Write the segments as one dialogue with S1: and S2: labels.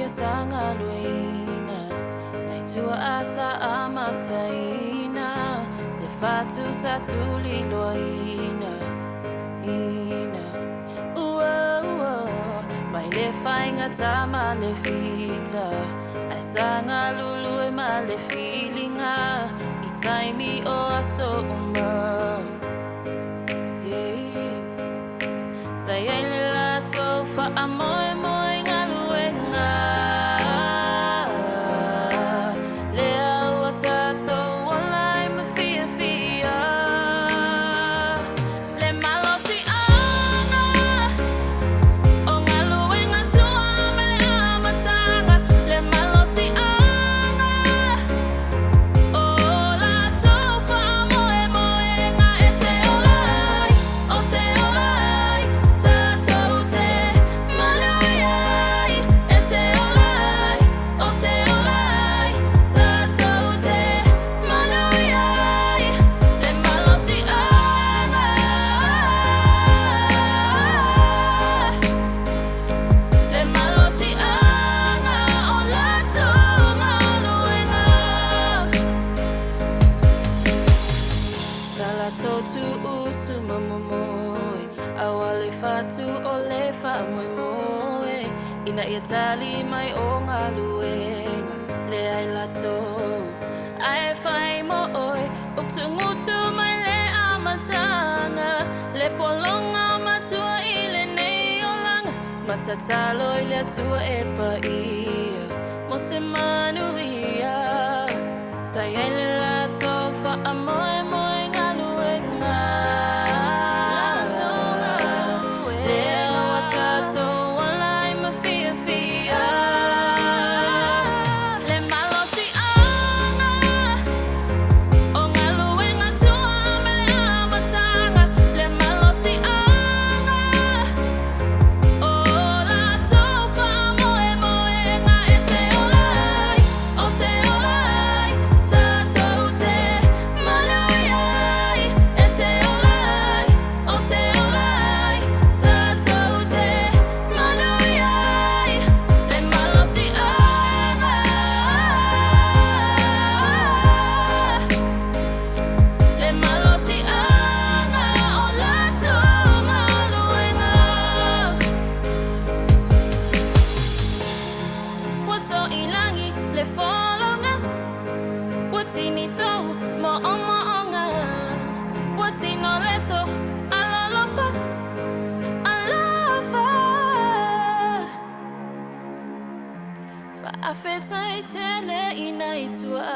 S1: sanga luina naitua asa amataina le fatu satuli loina ina mai le fainga tama le fita ai sanga lulu e ma le feelinga I taimi o aso uma Say I lato fa amoy moy ngaluenga le awatato online me fia fia le malosi anga o ngaluenga tua me le amatanga le malosi anga o lato fa amoy moy nga ete olai o te olai Totu usu mamomoe awale fatu ole fa moe ina yatali mai o ngaluenga le ai lato ai fai mo oi uptungutu mai le amatanga le polonga matua ile neolanga matatalo ile tua epa ia mose manuia sai le lato fa amoe moe ilangi le folonga watini to mo onga watino leto alolofa alofa fa afeta itele inaitua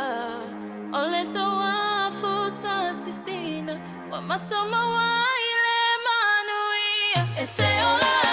S1: oleto wa fusa sisina wa matoma wa ile manuia ete ola